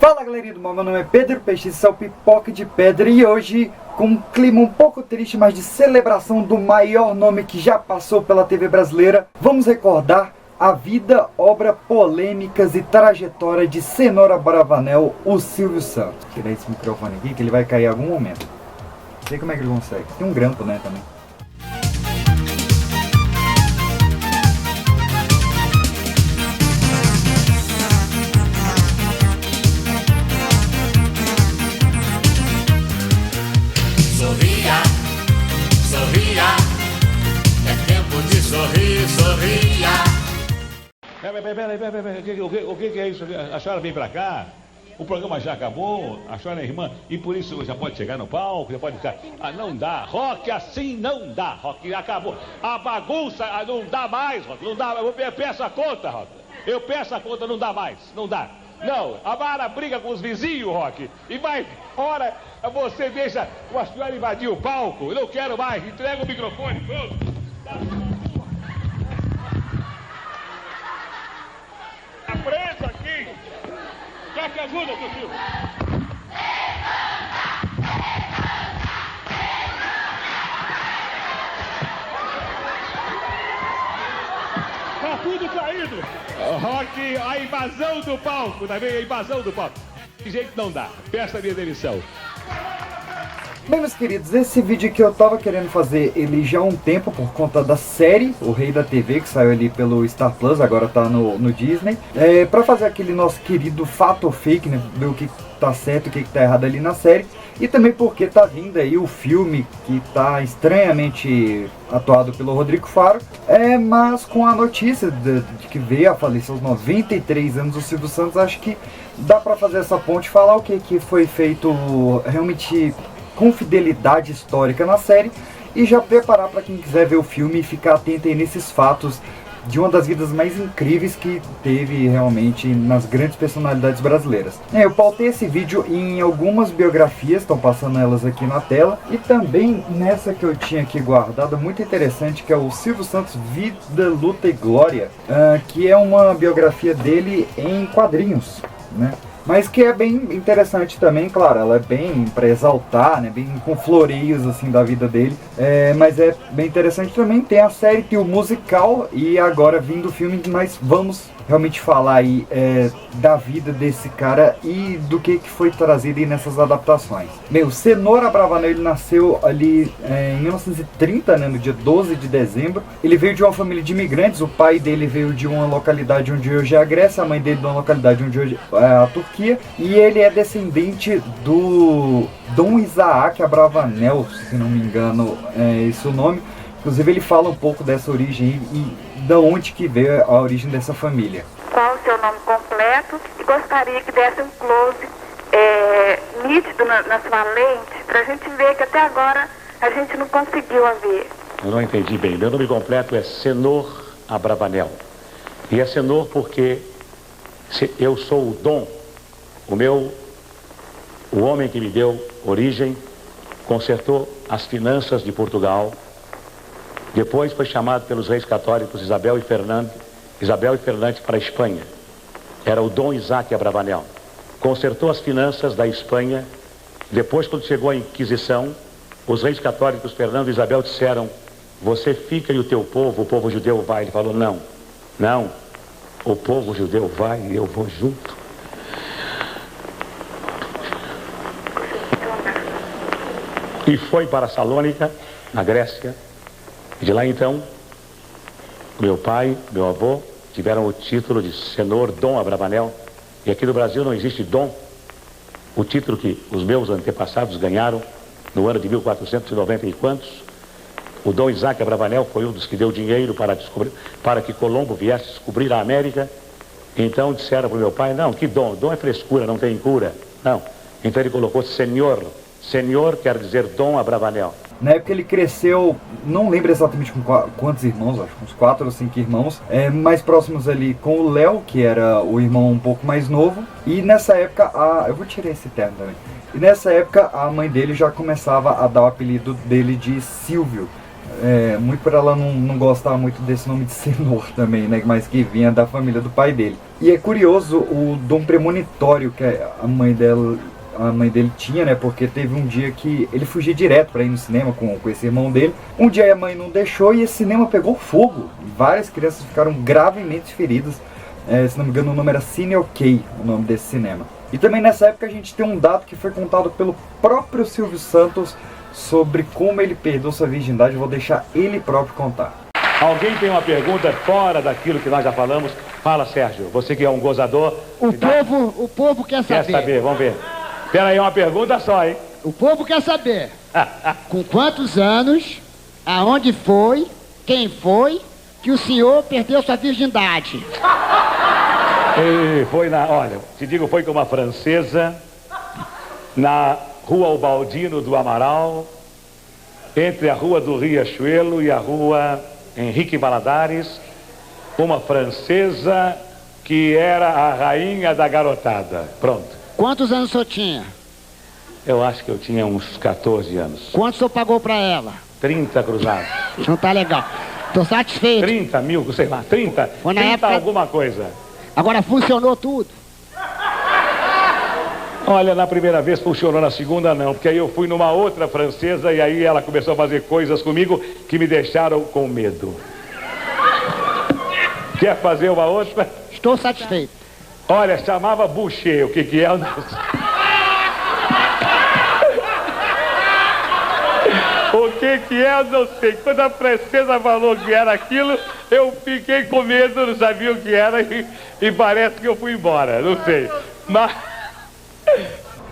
Fala galerinha do mal, meu nome é Pedro Peixe, esse é o Pipoca de Pedra e hoje, com um clima um pouco triste, mas de celebração do maior nome que já passou pela TV brasileira, vamos recordar a vida, obra, polêmicas e trajetória de Cenoura Abravanel, o Silvio Santos. Vou tirar esse microfone aqui que ele vai cair em algum momento. Não sei como é que ele consegue. Tem um grampo, né, também. Peraí, o que é isso? A senhora vem pra cá, o programa já acabou, a senhora é irmã, e por isso já pode chegar no palco, já pode ficar. Ah, não dá, Rock, assim não dá, Rock, acabou. A bagunça, não dá mais, Rock, não dá, eu peço a conta, Rock. Eu peço a conta, não dá mais, não dá. Não, a Mara briga com os vizinhos, Rock, e vai, ora, você deixa a senhora invadir o palco, eu não quero mais, entrega o microfone, pronto. Preso aqui! Quer que ajuda, seu filho? Tá tudo caído! Rock, a invasão do palco, tá vendo? A invasão do palco. De jeito não dá. Peça a minha demissão. Bem, meus queridos, esse vídeo aqui eu tava querendo fazer ele já há um tempo por conta da série O Rei da TV, que saiu ali pelo Star Plus, agora tá no Disney. Pra fazer aquele nosso querido fato ou fake, né, ver o que tá certo e o que tá errado ali na série. E também porque tá vindo aí o filme que tá estranhamente atuado pelo Rodrigo Faro. Mas com a notícia de que veio a falecer aos 93 anos o Silvio Santos, acho que dá pra fazer essa ponte e falar o que foi feito realmente com fidelidade histórica na série e já preparar para quem quiser ver o filme e ficar atento aí nesses fatos de uma das vidas mais incríveis que teve realmente nas grandes personalidades brasileiras. Eu pautei esse vídeo em algumas biografias, estão passando elas aqui na tela, e também nessa que eu tinha aqui guardada, muito interessante, que é o Silvio Santos Vida, Luta e Glória, que é uma biografia dele em quadrinhos, né? Mas que é bem interessante também, claro, ela é bem para exaltar, né, bem com floreios assim da vida dele, mas é bem interessante também. Tem a série, tem o musical e agora vindo o filme, mas vamos realmente falar aí da vida desse cara e do que foi trazido aí nessas adaptações. Bem, o Cenoura Abravanel, ele nasceu ali em 1930, né, no dia 12 de dezembro. Ele veio de uma família de imigrantes, o pai dele veio de uma localidade onde hoje é a Grécia, a mãe dele de uma localidade onde hoje é a Turquia, e ele é descendente do Dom Isaac Abravanel, se não me engano é esse o nome. Inclusive ele fala um pouco dessa origem e da onde que veio a origem dessa família. Qual o seu nome completo? E gostaria que desse um close nítido na sua lente, para a gente ver que até agora a gente não conseguiu a ver. Eu não entendi bem. Meu nome completo é Cenoura Abravanel. E é Cenoura porque eu sou o Dom, o homem que me deu origem, consertou as finanças de Portugal. Depois foi chamado pelos reis católicos Isabel e Fernando para a Espanha. Era o Dom Isaac Abravanel. Consertou as finanças da Espanha. Depois, quando chegou a Inquisição, os reis católicos Fernando e Isabel disseram: você fica e o teu povo, o povo judeu vai. Ele falou: não, o povo judeu vai e eu vou junto. E foi para Salônica, na Grécia. E de lá então, meu pai, meu avô, tiveram o título de Senhor Dom Abravanel. E aqui no Brasil não existe dom. O título que os meus antepassados ganharam no ano de 1490 e quantos. O Dom Isaac Abravanel foi um dos que deu dinheiro para que Colombo viesse descobrir a América. Então disseram para o meu pai: não, que dom? Dom é frescura, não tem cura. Não. Então ele colocou Senhor. Senhor quer dizer Dom Abravanel. Na época ele cresceu, não lembro exatamente com quantos irmãos, acho que uns 4 ou 5 irmãos, mais próximos ali com o Léo, que era o irmão um pouco mais novo. E nessa época, eu vou tirar esse termo também. E nessa época a mãe dele já começava a dar o apelido dele de Silvio. muito por ela não gostar muito desse nome de Senhor também, né? Mas que vinha da família do pai dele. E é curioso o dom premonitório que a mãe dele tinha, né? Porque teve um dia que ele fugia direto para ir no cinema com esse irmão dele. Um dia a mãe não deixou e esse cinema pegou fogo. Várias crianças ficaram gravemente feridas. Se não me engano, o nome era Cine OK, o nome desse cinema. E também nessa época a gente tem um dado que foi contado pelo próprio Silvio Santos sobre como ele perdeu sua virgindade. Eu vou deixar ele próprio contar. Alguém tem uma pergunta fora daquilo que nós já falamos? Fala, Sérgio. Você que é um gozador. O povo quer saber. Quer saber? Vamos ver. Espera aí, uma pergunta só, hein? O povo quer saber. Com quantos anos, aonde foi, quem foi que o senhor perdeu sua virgindade? E olha, te digo, foi com uma francesa na Rua Ubaldino do Amaral, entre a Rua do Riachuelo e a Rua Henrique Valadares, uma francesa que era a rainha da garotada. Pronto. Quantos anos o senhor tinha? Eu acho que eu tinha uns 14 anos. Quanto o senhor pagou pra ela? 30 cruzados. Não tá legal. Tô satisfeito. 30 mil, sei lá, 30, Foi na 30 época... alguma coisa. Agora funcionou tudo? Olha, na primeira vez funcionou, na segunda não, porque aí eu fui numa outra francesa e aí ela começou a fazer coisas comigo que me deixaram com medo. Quer fazer uma outra? Estou satisfeito. Olha, chamava Boucher, o que é? Eu não sei. O que é? Eu não sei. Quando a francesa falou que era aquilo, eu fiquei com medo, não sabia o que era e parece que eu fui embora, não sei. Mas...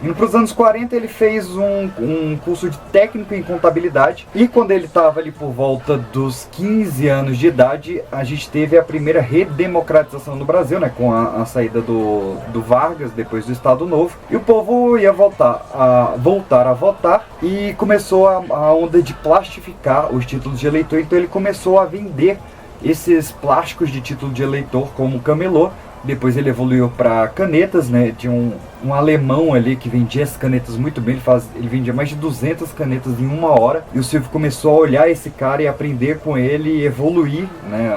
Indo para os anos 40, ele fez um curso de técnico em contabilidade. E quando ele estava ali por volta dos 15 anos de idade, a gente teve a primeira redemocratização no Brasil, né? Com a saída do Vargas, depois do Estado Novo. E o povo ia voltar a votar. E começou a onda de plastificar os títulos de eleitor. Então ele começou a vender esses plásticos de título de eleitor como camelô. Depois ele evoluiu para canetas, né? Tinha um alemão ali que vendia as canetas muito bem. Ele vendia mais de 200 canetas em uma hora. E o Silvio começou a olhar esse cara e aprender com ele e evoluir, né?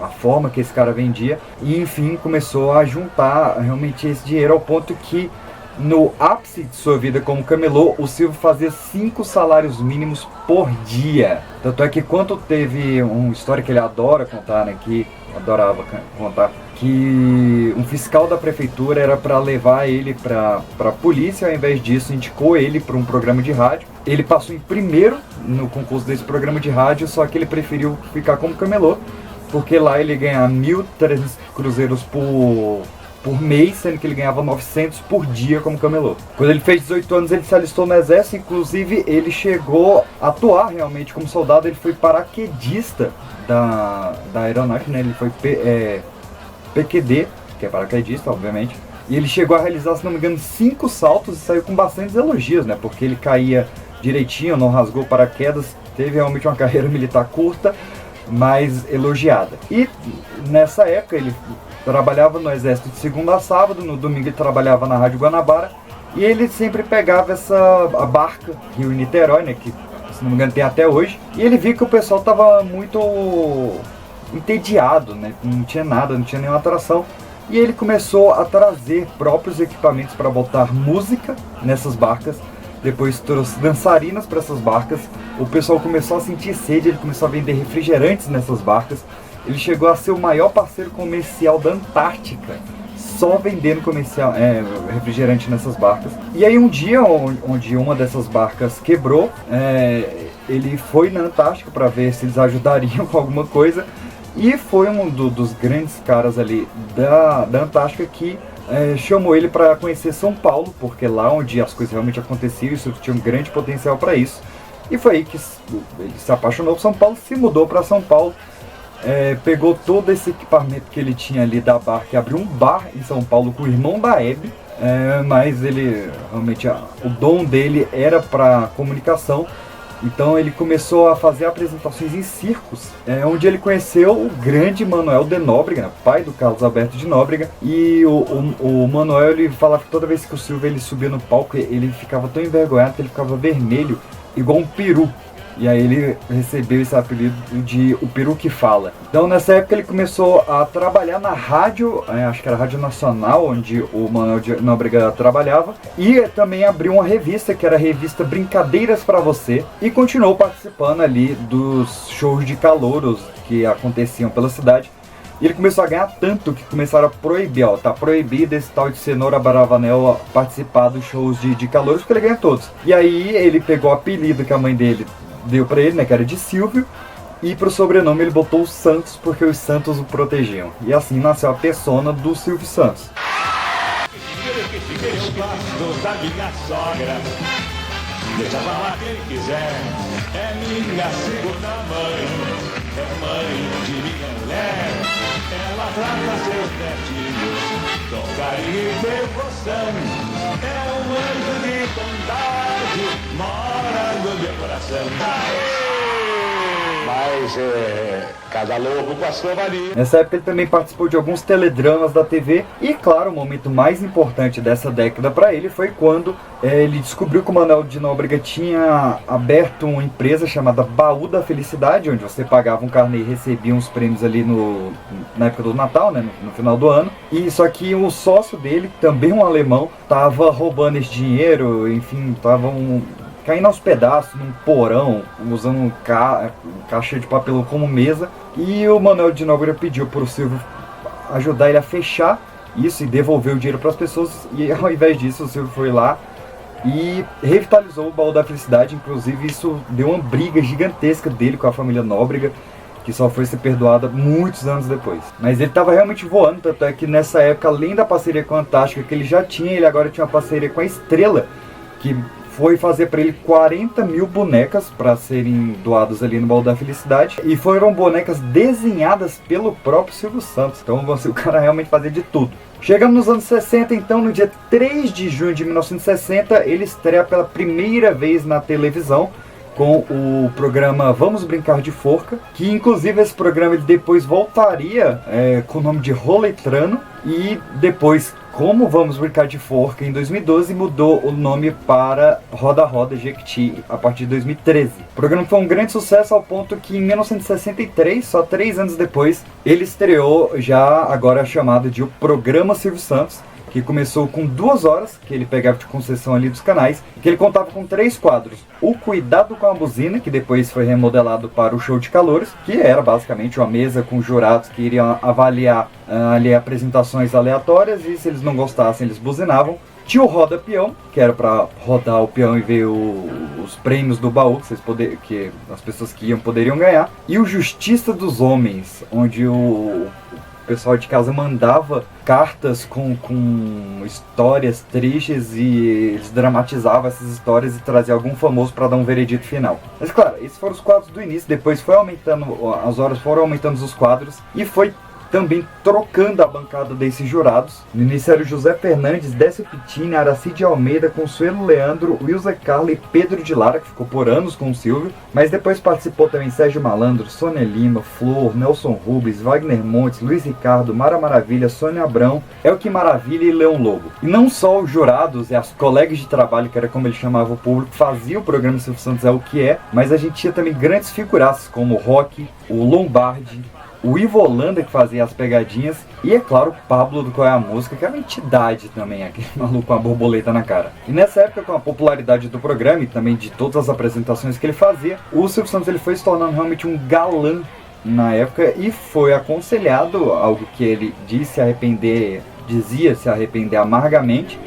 A forma que esse cara vendia. E enfim, começou a juntar realmente esse dinheiro ao ponto que no ápice de sua vida como camelô, o Silvio fazia 5 salários mínimos por dia. Tanto é que quando teve uma história que ele adora contar, né? Que adorava contar, que um fiscal da prefeitura era para levar ele para a polícia. Ao invés disso, indicou ele para um programa de rádio. Ele passou em primeiro no concurso desse programa de rádio, só que ele preferiu ficar como camelô, porque lá ele ganhava 1.300 cruzeiros por mês, sendo que ele ganhava 900 por dia como camelô. Quando ele fez 18 anos, ele se alistou no exército. Inclusive, ele chegou a atuar realmente como soldado. Ele foi paraquedista da aeronáutica, né? Ele foi PQD, que é paraquedista, obviamente. E ele chegou a realizar, se não me engano, 5 saltos e saiu com bastantes elogios, né? Porque ele caía direitinho, não rasgou paraquedas. Teve realmente uma carreira militar curta, mas elogiada. E nessa época ele trabalhava no exército de segunda a sábado. No domingo ele trabalhava na Rádio Guanabara. E ele sempre pegava a barca Rio Niterói, né? Que, se não me engano, tem até hoje. E ele viu que o pessoal estava muito entediado, né? Não tinha nada, não tinha nenhuma atração. E ele começou a trazer próprios equipamentos para botar música nessas barcas. Depois trouxe dançarinas para essas barcas. O pessoal começou a sentir sede, ele começou a vender refrigerantes nessas barcas. Ele chegou a ser o maior parceiro comercial da Antártica, só vendendo refrigerante nessas barcas. E aí um dia, onde uma dessas barcas quebrou, ele foi na Antártica para ver se eles ajudariam com alguma coisa. E foi um dos grandes caras ali da Antártica que chamou ele para conhecer São Paulo, porque lá onde as coisas realmente aconteciam, isso tinha um grande potencial para isso. E foi aí que ele se apaixonou por São Paulo, se mudou para São Paulo. Pegou todo esse equipamento que ele tinha ali da barca e abriu um bar em São Paulo com o irmão da Hebe. Mas ele realmente, o dom dele era para comunicação. Então ele começou a fazer apresentações em circos, onde ele conheceu o grande Manuel de Nóbrega, pai do Carlos Alberto de Nóbrega. E o Manuel, ele falava que toda vez que o Silvio ele subia no palco, ele ficava tão envergonhado que ele ficava vermelho, igual um peru. E aí ele recebeu esse apelido de o Peru que Fala. Então nessa época ele começou a trabalhar na rádio, acho que era a Rádio Nacional, onde o Manoel de Nóbrega trabalhava. E também abriu uma revista, que era a revista Brincadeiras pra Você. E continuou participando ali dos shows de calouros que aconteciam pela cidade. E ele começou a ganhar tanto que começaram a proibir, tá proibido esse tal de Cenoura Bravanel participar dos shows de calouros, porque ele ganha todos. E aí ele pegou o apelido que a mãe dele deu pra ele, né, que era de Silvio, e pro sobrenome ele botou o Santos, porque os Santos o protegiam. E assim nasceu a persona do Silvio Santos. Eu gosto da minha sogra, deixa falar quem quiser, é minha segunda mãe, é mãe de minha mulher. Ela trata seus netinhos com carinho e devoção. É um anjo de bondade, mora no meu coração. Mas cada louco com a sua varia. Nessa época ele também participou de alguns teledramas da TV. E claro, o momento mais importante dessa década para ele foi quando ele descobriu que o Manoel de Nóbrega tinha aberto uma empresa chamada Baú da Felicidade, onde você pagava um carnê e recebia uns prêmios ali na época do Natal, né, no final do ano. E só que o sócio dele, também um alemão, tava roubando esse dinheiro, enfim, estavam caindo aos pedaços num porão, usando um caixa de papelão como mesa. E o Manoel de Nóbrega pediu para o Silvio ajudar ele a fechar isso e devolver o dinheiro para as pessoas. E ao invés disso, o Silvio foi lá e revitalizou o Baú da Felicidade. Inclusive isso deu uma briga gigantesca dele com a família Nóbrega, que só foi ser perdoada muitos anos depois. Mas ele estava realmente voando, tanto é que nessa época, além da parceria com a Antártica que ele já tinha, ele agora tinha uma parceria com a Estrela, que foi fazer para ele 40 mil bonecas para serem doadas ali no Baú da Felicidade. E foram bonecas desenhadas pelo próprio Silvio Santos. Então o cara realmente fazia de tudo. Chegamos nos anos 60, então, no dia 3 de junho de 1960, ele estreia pela primeira vez na televisão com o programa Vamos Brincar de Forca, que inclusive esse programa ele depois voltaria com o nome de Roletrano, e depois, como Vamos Brincar de Forca, em 2012 mudou o nome para Roda Roda Jequiti a partir de 2013. O programa foi um grande sucesso ao ponto que em 1963, só 3 anos depois, ele estreou já agora chamado de o Programa Silvio Santos, que começou com 2 horas, que ele pegava de concessão ali dos canais, que ele contava com 3 quadros. O Cuidado com a Buzina, que depois foi remodelado para o Show de Calouros, que era basicamente uma mesa com jurados que iriam avaliar ali apresentações aleatórias, e se eles não gostassem, eles buzinavam. Tinha o Roda Peão, que era para rodar o peão e ver os prêmios do baú que as pessoas que iam poderiam ganhar. E o Justiça dos Homens, onde o pessoal de casa mandava cartas com histórias tristes e eles dramatizavam essas histórias e traziam algum famoso para dar um veredito final. Mas claro, esses foram os quadros do início, depois foi aumentando, as horas foram aumentando os quadros e foi também trocando a bancada desses jurados. No início era o José Fernandes, Décio Pittini, Aracide Almeida, Consuelo Leandro, Wilza Carla e Pedro de Lara, que ficou por anos com o Silvio. Mas depois participou também Sérgio Malandro, Sônia Lima, Flor, Nelson Rubens, Wagner Montes, Luiz Ricardo, Mara Maravilha, Sônia Abrão, Elke Maravilha e Leão Lobo. E não só os jurados e as colegas de trabalho, que era como ele chamava o público, faziam o programa Silvio Santos é o que é, mas a gente tinha também grandes figuraças como o Rock, o Lombardi, o Ivo Holanda, que fazia as pegadinhas, e é claro o Pablo do Qual é a Música, que era uma entidade também, aquele maluco com a borboleta na cara. E nessa época, com a popularidade do programa e também de todas as apresentações que ele fazia, o Silvio Santos ele foi se tornando realmente um galã na época e foi aconselhado, algo que ele dizia se arrepender amargamente,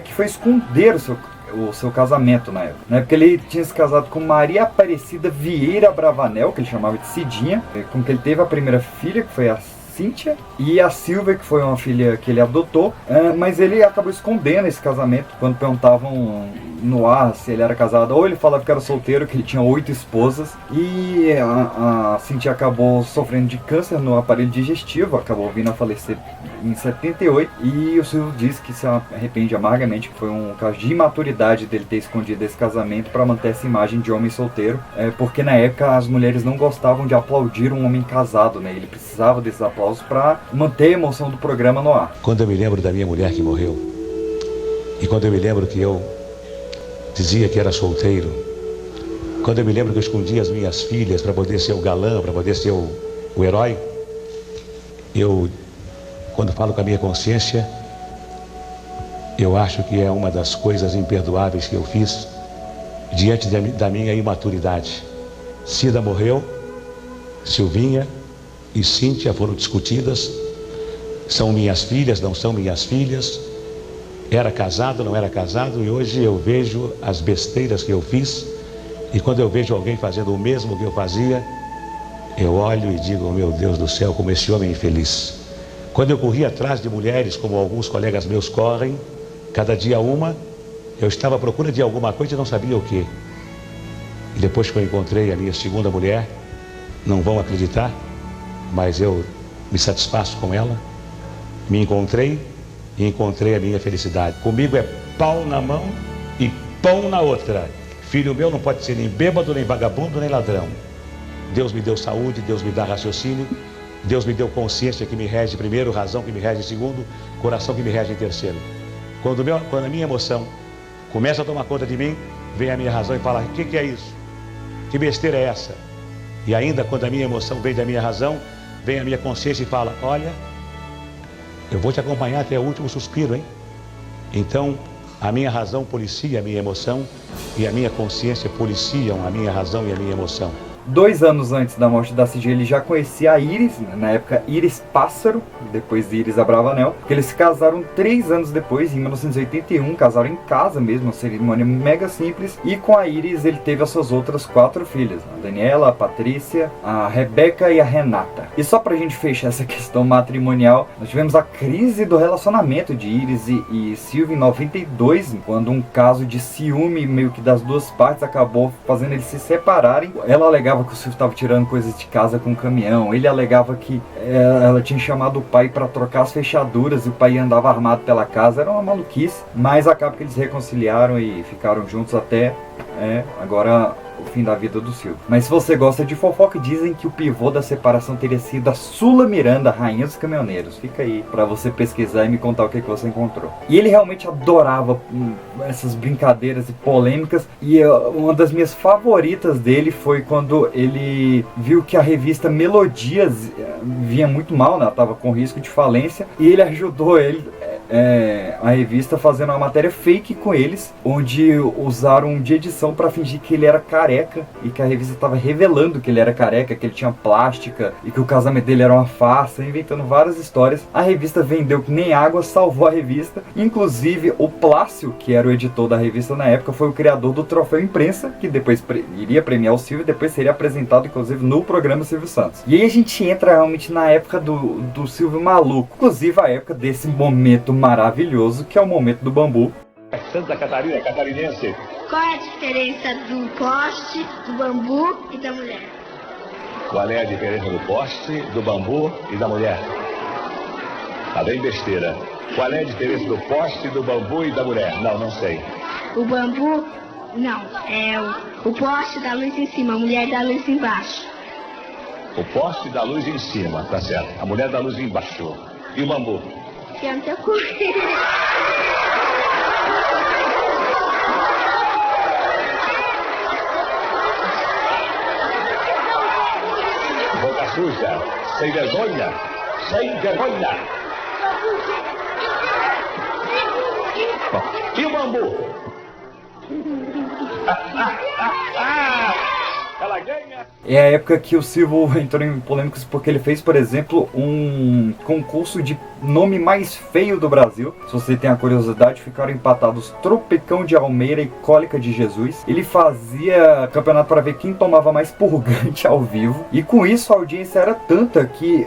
que foi esconder o seu casamento na época. Na época ele tinha se casado com Maria Aparecida Vieira Bravanel, que ele chamava de Cidinha, com que ele teve a primeira filha, que foi a Cíntia, e a Silvia, que foi uma filha que ele adotou, mas ele acabou escondendo esse casamento. Quando perguntavam no ar se ele era casado, ou ele falava que era solteiro, que ele tinha 8 esposas, e a Cíntia acabou sofrendo de câncer no aparelho digestivo, acabou vindo a falecer em 78, e o Silvio disse que se arrepende amargamente, que foi um caso de imaturidade dele ter escondido esse casamento para manter essa imagem de homem solteiro, porque na época as mulheres não gostavam de aplaudir um homem casado, né? Ele precisava desses aplausos para manter a emoção do programa no ar. Quando eu me lembro da minha mulher que morreu, e quando eu me lembro que eu dizia que era solteiro, quando eu me lembro que eu escondia as minhas filhas para poder ser o galã, para poder ser o herói, eu, quando falo com a minha consciência, eu acho que é uma das coisas imperdoáveis que eu fiz diante da minha imaturidade. Cida morreu, Silvinha e Cíntia foram discutidas. São minhas filhas, não são minhas filhas? Era casado, não era casado? E hoje eu vejo as besteiras que eu fiz. E quando eu vejo alguém fazendo o mesmo que eu fazia, eu olho e digo, meu Deus do céu, como esse homem é infeliz. Quando eu corria atrás de mulheres, como alguns colegas meus correm, cada dia uma, eu estava à procura de alguma coisa e não sabia o que. E depois que eu encontrei a minha segunda mulher, não vão acreditar, mas eu me satisfaço com ela. Me encontrei e encontrei a minha felicidade. Comigo é pau na mão e pão na outra. Filho meu não pode ser nem bêbado, nem vagabundo, nem ladrão. Deus me deu saúde, Deus me dá raciocínio, Deus me deu consciência que me rege primeiro, razão que me rege em segundo, coração que me rege em terceiro. Quando a minha emoção começa a tomar conta de mim, vem a minha razão e fala, o que é isso? Que besteira é essa? E ainda quando a minha emoção vem da minha razão, vem a minha consciência e fala, olha, eu vou te acompanhar até o último suspiro, hein? Então, a minha razão policia a minha emoção e a minha consciência policiam a minha razão e a minha emoção. 2 anos antes da morte da Cid, ele já conhecia a Iris, na época Iris Pássaro, depois de Iris Abravanel, que eles se casaram 3 anos depois, em 1981, casaram em casa mesmo, uma cerimônia mega simples, e com a Iris ele teve as suas outras 4 filhas, a Daniela, a Patrícia, a Rebeca e a Renata. E só pra gente fechar essa questão matrimonial, nós tivemos a crise do relacionamento de Iris e Silvio em 92, quando um caso de ciúme meio que das duas partes acabou fazendo eles se separarem. Ela alegava que o Silvio estava tirando coisas de casa com um caminhão, ele alegava que ela tinha chamado o pai para trocar as fechaduras e o pai andava armado pela casa, era uma maluquice, mas acaba que eles reconciliaram e ficaram juntos até agora o fim da vida do Silvio. Mas se você gosta de fofoca, dizem que o pivô da separação teria sido a Sula Miranda, rainha dos caminhoneiros. Fica aí pra você pesquisar e me contar o que você encontrou. E ele realmente adorava essas brincadeiras e polêmicas, e uma das minhas favoritas dele foi quando ele viu que a revista Melodias vinha muito mal, né? Ela tava com risco de falência, e ele ajudou a revista fazendo uma matéria fake com eles, onde usaram de edição para fingir que ele era careca e que a revista estava revelando que ele era careca, que ele tinha plástica e que o casamento dele era uma farsa, inventando várias histórias. A revista vendeu que nem água, salvou a revista. Inclusive o Plácio, que era o editor da revista na época, foi o criador do Troféu Imprensa, que depois iria premiar o Silvio e depois seria apresentado inclusive no programa Silvio Santos. E aí a gente entra realmente na época do Silvio maluco, inclusive a época desse momento maravilhoso que é o momento do bambu. Santa Catarina, catarinense. Qual é a diferença do poste, do bambu e da mulher? Qual é a diferença do poste, do bambu e da mulher? Tá bem besteira. Qual é a diferença do poste, do bambu e da mulher? Não sei. O bambu, não, é o poste da luz em cima, a mulher da luz embaixo. O poste da luz em cima, tá certo. A mulher da luz embaixo. E o bambu? Que é o teu cu. Boca suja, sem vergonha, sem vergonha. E o bambu? Ela ganha. É a época que o Silvio entrou em polêmicas porque ele fez, por exemplo, um concurso de nome mais feio do Brasil. Se você tem a curiosidade, ficaram empatados Tropicão de Almeida e Cólica de Jesus. Ele fazia campeonato para ver quem tomava mais purgante ao vivo. E com isso a audiência era tanta que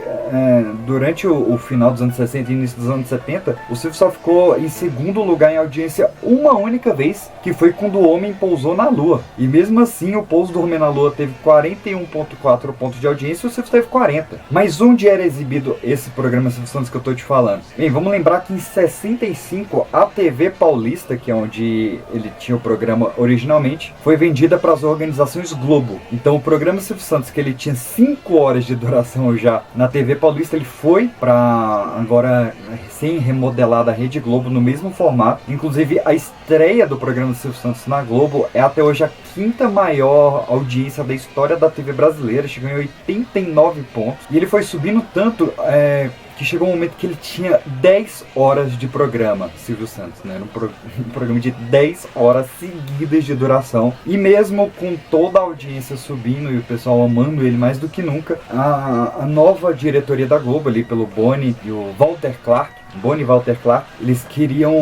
durante o final dos anos 60 e início dos anos 70, o Silvio só ficou em segundo lugar em audiência uma única vez, que foi quando o homem pousou na Lua. E mesmo assim, o pouso do homem na Lua teve 41,4 pontos de audiência e o Silvio teve 40. Mas onde era exibido esse programa Silvio Santos que eu tô te falando? Bem, vamos lembrar que em 65 a TV Paulista, que é onde ele tinha o programa originalmente, foi vendida para as organizações Globo. Então o programa Silvio Santos, que ele tinha 5 horas de duração já na TV Paulista, ele foi para agora recém-remodelada Rede Globo no mesmo formato. Inclusive, a estreia do programa do Silvio Santos na Globo é até hoje a 5ª maior audiência da história da TV brasileira, chegou em 89 pontos. E ele foi subindo tanto que chegou um momento que ele tinha 10 horas de programa, Silvio Santos, né? Um programa de 10 horas seguidas de duração. E mesmo com toda a audiência subindo e o pessoal amando ele mais do que nunca, a nova diretoria da Globo, ali pelo Boni e o Walter Clark, eles queriam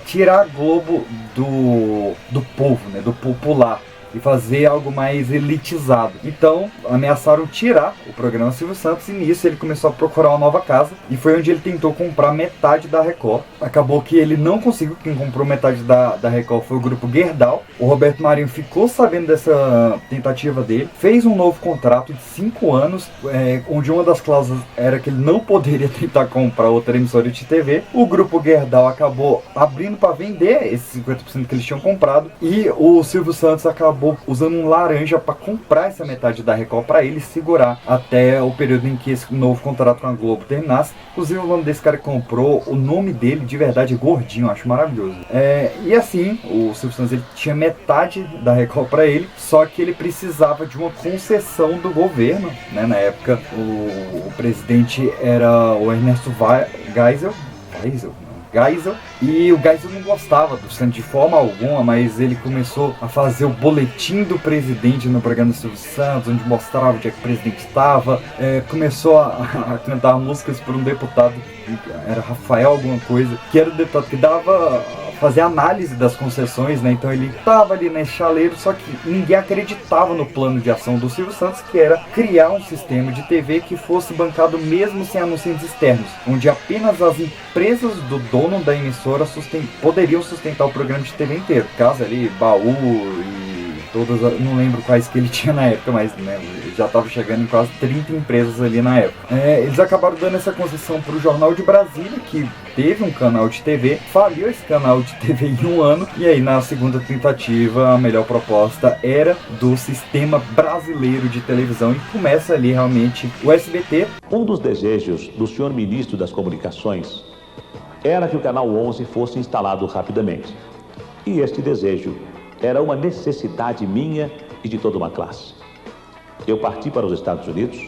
tirar a Globo do povo, né? Do popular, e fazer algo mais elitizado. Então, ameaçaram tirar o programa Silvio Santos, e nisso ele começou a procurar uma nova casa, e foi onde ele tentou comprar metade da Record. Acabou que ele não conseguiu. Quem comprou metade da Record foi o Grupo Gerdau. O Roberto Marinho ficou sabendo dessa tentativa dele, fez um novo contrato de 5 anos, onde uma das cláusulas era que ele não poderia tentar comprar outra emissora de TV. O Grupo Gerdau acabou abrindo para vender esses 50% que eles tinham comprado, e o Silvio Santos acabou usando um laranja para comprar essa metade da Record para ele segurar até o período em que esse novo contrato com a Globo terminasse. Inclusive, o nome desse cara que comprou, o nome dele de verdade é Gordinho, eu acho maravilhoso. E assim, o Silvio Santos ele tinha metade da Record para ele, só que ele precisava de uma concessão do governo, né? Na época, o presidente era o Ernesto Geisel, e o Geisel não gostava do Santos de forma alguma, mas ele começou a fazer o boletim do presidente no programa do Silvio Santos, onde mostrava onde é que o presidente estava. Começou a cantar músicas por um deputado, era Rafael alguma coisa, que era o deputado que fazia análise das concessões, né? Então ele estava ali nesse chaleiro, só que ninguém acreditava no plano de ação do Silvio Santos, que era criar um sistema de TV que fosse bancado mesmo sem anunciantes externos, onde apenas as empresas do dono da emissora poderiam sustentar o programa de TV inteiro. Caso ali, Baú e todas, não lembro quais que ele tinha na época, mas né, já estava chegando em quase 30 empresas ali na época. Eles acabaram dando essa concessão para o Jornal de Brasília, que teve um canal de TV, faliu esse canal de TV em 1 ano, e aí na segunda tentativa a melhor proposta era do sistema brasileiro de televisão, e começa ali realmente o SBT. Um dos desejos do senhor ministro das Comunicações era que o canal 11 fosse instalado rapidamente, e este desejo era uma necessidade minha e de toda uma classe. Eu parti para os Estados Unidos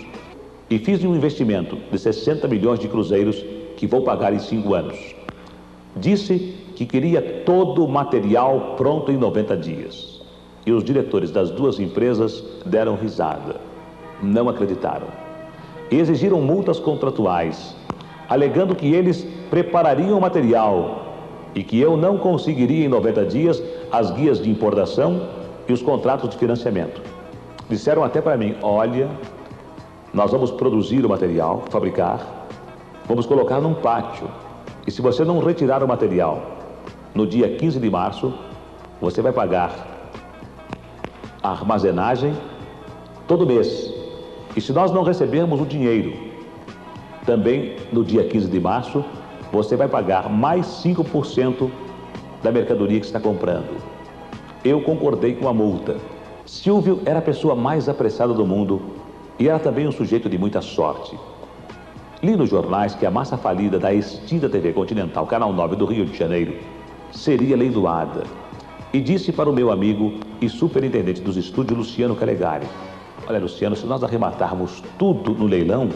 e fiz um investimento de 60 milhões de cruzeiros que vou pagar em 5 anos. Disse que queria todo o material pronto em 90 dias. E os diretores das duas empresas deram risada. Não acreditaram. E exigiram multas contratuais, alegando que eles preparariam o material e que eu não conseguiria em 90 dias as guias de importação e os contratos de financiamento. Disseram até para mim: olha, nós vamos produzir o material, fabricar, vamos colocar num pátio, e se você não retirar o material no dia 15 de março, você vai pagar a armazenagem todo mês. E se nós não recebermos o dinheiro também no dia 15 de março, você vai pagar mais 5% da mercadoria que está comprando. Eu concordei com a multa. Silvio era a pessoa mais apressada do mundo e era também um sujeito de muita sorte. Li nos jornais que a massa falida da extinta TV Continental, Canal 9 do Rio de Janeiro, seria leiloada. E disse para o meu amigo e superintendente dos estúdios, Luciano Calegari: olha, Luciano, se nós arrematarmos tudo no leilão,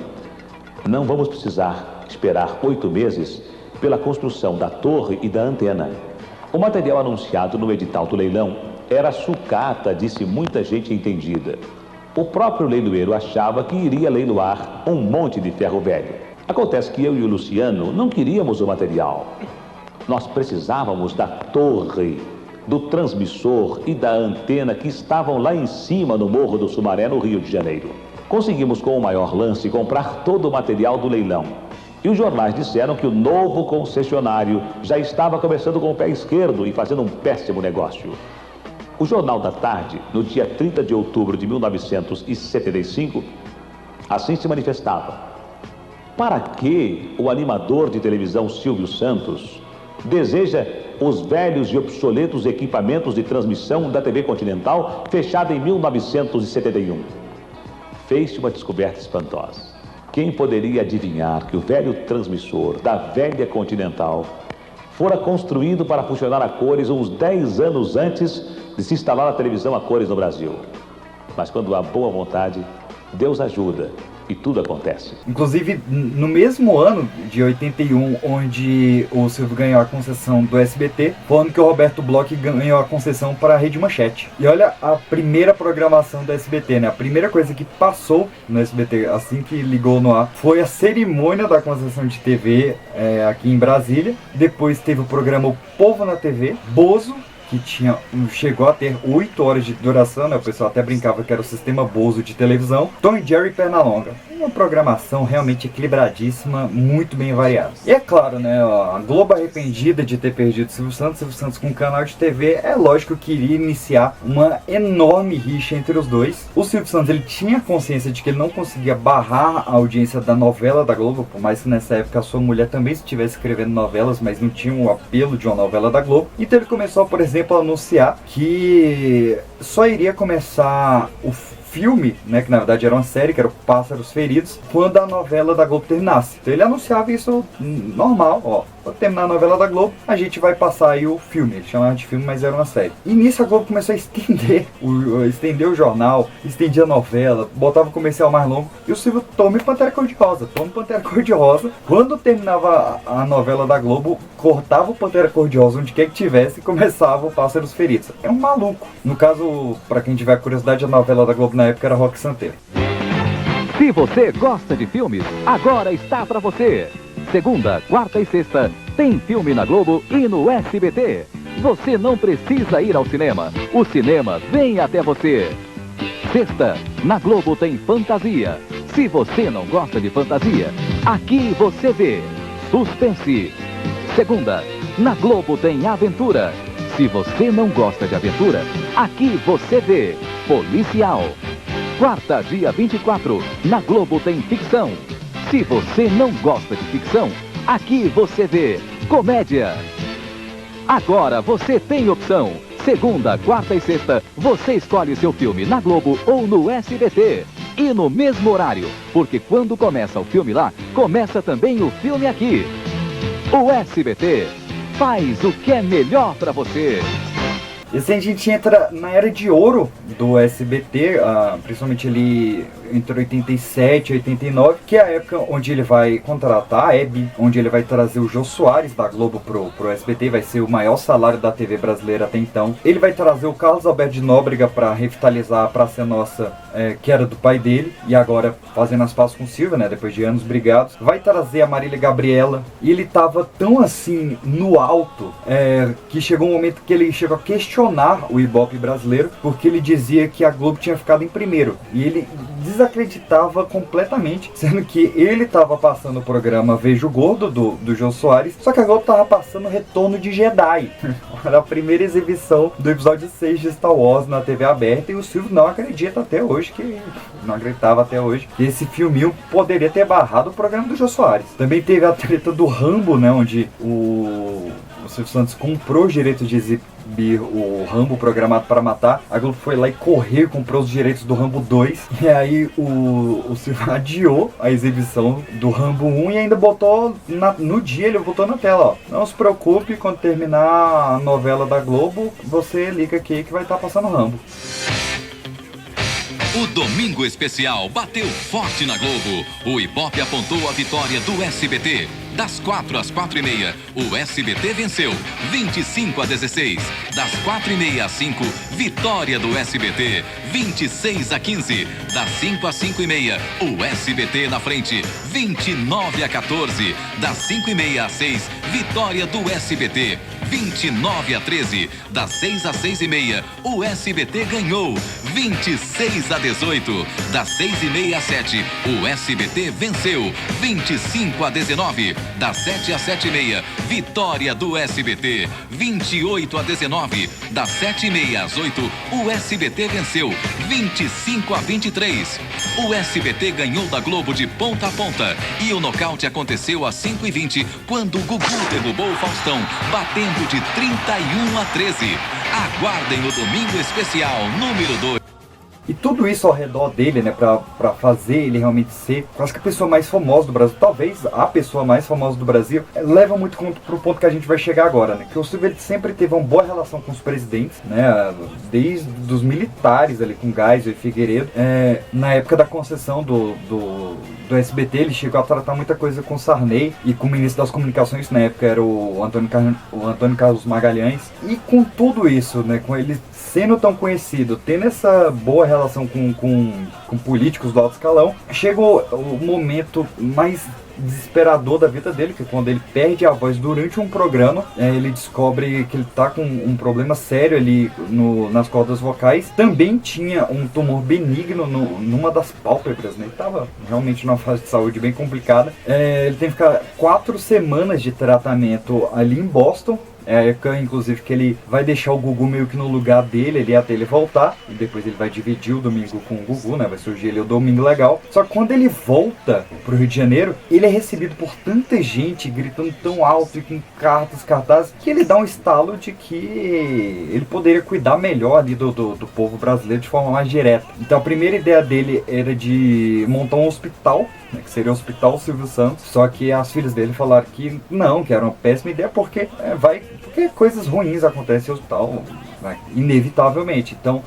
não vamos precisar esperar 8 meses pela construção da torre e da antena. O material anunciado no edital do leilão era sucata, disse muita gente entendida. O próprio leiloeiro achava que iria leiloar um monte de ferro velho. Acontece que eu e o Luciano não queríamos o material. Nós precisávamos da torre, do transmissor e da antena que estavam lá em cima no Morro do Sumaré, no Rio de Janeiro. Conseguimos, com o maior lance, comprar todo o material do leilão. E os jornais disseram que o novo concessionário já estava começando com o pé esquerdo e fazendo um péssimo negócio. O Jornal da Tarde, no dia 30 de outubro de 1975, assim se manifestava: para que o animador de televisão Silvio Santos deseja os velhos e obsoletos equipamentos de transmissão da TV Continental, fechada em 1971? Fez-se uma descoberta espantosa. Quem poderia adivinhar que o velho transmissor da velha Continental fora construído para funcionar a cores uns 10 anos antes de se instalar a televisão a cores no Brasil? Mas quando há boa vontade, Deus ajuda e tudo acontece. Inclusive, no mesmo ano de 81, onde o Silvio ganhou a concessão do SBT, foi o ano que o Roberto Bloch ganhou a concessão para a Rede Manchete. E olha a primeira programação do SBT, né? A primeira coisa que passou no SBT, assim que ligou no ar, foi a cerimônia da concessão de TV aqui em Brasília. Depois teve o programa O Povo na TV, Bozo, que chegou a ter 8 horas de duração, né? O pessoal até brincava que era o sistema Bozo de televisão. Tom e Jerry Pernalonga. Uma programação realmente equilibradíssima, muito bem variada. E é claro, né? A Globo arrependida de ter perdido o Silvio Santos com um canal de TV, é lógico que iria iniciar uma enorme rixa entre os dois. O Silvio Santos, ele tinha consciência de que ele não conseguia barrar a audiência da novela da Globo, por mais que nessa época a sua mulher também estivesse escrevendo novelas, mas não tinha o apelo de uma novela da Globo. Então ele começou, por exemplo, a anunciar que só iria começar o filme, né, que na verdade era uma série, que era o Pássaros Feridos, quando a novela da Globo terminasse. Então ele anunciava isso normal, ó, quando terminar a novela da Globo, a gente vai passar aí o filme. Ele chamava de filme, mas era uma série. E nisso a Globo começou a estender o jornal, estendia a novela, botava o comercial mais longo, e o Silvio tome Pantera Cor-de-Rosa. Quando terminava a novela da Globo, cortava o Pantera Cor-de-Rosa onde quer que tivesse e começava o Pássaros Feridos. É um maluco. No caso, pra quem tiver curiosidade, a novela da Globo na época era Rock Santeiro. Se você gosta de filmes, agora está pra você. Segunda, quarta e sexta, tem filme na Globo e no SBT. Você não precisa ir ao cinema. O cinema vem até você. Sexta, na Globo tem fantasia. Se você não gosta de fantasia, aqui você vê suspense. Segunda, na Globo tem aventura. Se você não gosta de aventura, aqui você vê policial. Quarta, dia 24, na Globo tem ficção. Se você não gosta de ficção, aqui você vê comédia. Agora você tem opção. Segunda, quarta e sexta, você escolhe seu filme na Globo ou no SBT. E no mesmo horário, porque quando começa o filme lá, começa também o filme aqui. O SBT faz o que é melhor pra você. E assim a gente entra na era de ouro do SBT, principalmente ali entre 87 e 89, que é a época onde ele vai contratar a Hebe, onde ele vai trazer o Jô Soares da Globo pro SBT, vai ser o maior salário da TV brasileira até então. Ele vai trazer o Carlos Alberto de Nóbrega para revitalizar a Praça é Nossa, que era do pai dele, e agora fazendo as pazes com o Silvio, né, depois de anos brigados. Vai trazer a Marília Gabriela, e ele tava tão assim no alto, que chegou um momento que ele chegou a questionar o Ibope brasileiro, porque ele dizia que a Globo tinha ficado em primeiro, e ele desacreditava completamente, sendo que ele estava passando o programa Vejo Gordo do Jô Soares, só que a Globo estava passando Retorno de Jedi. Era a primeira exibição do episódio 6 de Star Wars na TV aberta, e o Silvio não acreditava até hoje que esse filminho poderia ter barrado o programa do Jô Soares. Também teve a treta do Rambo, né, onde o Silvio Santos comprou o direito de exibir o Rambo Programado para Matar. A Globo foi lá e correu, comprou os direitos do Rambo 2, e aí o Silvio adiou a exibição do Rambo 1 e ainda botou no dia, ele botou na tela, ó: não se preocupe, quando terminar a novela da Globo, você liga aqui que vai estar passando Rambo. O Domingo Especial bateu forte na Globo. O Ibope apontou a vitória do SBT. Das 4 às 4h30, o SBT venceu 25-16. Das 4h30 às 5, vitória do SBT 26-15. Das 5 às 5h30, o SBT na frente 29-14. Das 5h30 às 6, vitória do SBT 29-13. Das 6 às 6h30, o SBT ganhou 26-18. Das 6h30 às 7, o SBT venceu 25-19. Das 7 às 7h30, vitória do SBT 28-19. Das 7h30 às 8, o SBT venceu 25-23. O SBT ganhou da Globo de ponta a ponta, e o nocaute aconteceu às 5h20, quando o Gugu derrubou o Faustão, batendo de 31-13. Aguardem o Domingo Especial número 2. E tudo isso ao redor dele, né, pra fazer ele realmente ser, acho que a pessoa mais famosa do Brasil, talvez a pessoa mais famosa do Brasil, leva muito pro ponto que a gente vai chegar agora, né? Que o Silvio ele sempre teve uma boa relação com os presidentes, né? Desde os militares ali, com Geisel e Figueiredo. Na época da concessão do SBT, ele chegou a tratar muita coisa com Sarney e com o ministro das Comunicações, na época era o Antônio Carlos Magalhães. E com tudo isso, né, com ele sendo tão conhecido, tendo essa boa relação com políticos do alto escalão, chegou o momento mais desesperador da vida dele, que é quando ele perde a voz durante um programa, ele descobre que ele tá com um problema sério ali nas cordas vocais. Também tinha um tumor benigno numa das pálpebras, né? Ele tava realmente numa fase de saúde bem complicada. Ele tem que ficar 4 semanas de tratamento ali em Boston. É a época, inclusive, que ele vai deixar o Gugu meio que no lugar dele ali até ele voltar. E depois ele vai dividir o domingo com o Gugu, né? Vai surgir ali o Domingo Legal. Só que quando ele volta pro Rio de Janeiro, ele é recebido por tanta gente, gritando tão alto e com cartazes, que ele dá um estalo de que ele poderia cuidar melhor ali do povo brasileiro de forma mais direta. Então a primeira ideia dele era de montar um hospital, né, que seria o Hospital Silvio Santos. Só que as filhas dele falaram que não, que era uma péssima ideia, porque coisas ruins acontecem no hospital, né, inevitavelmente. Então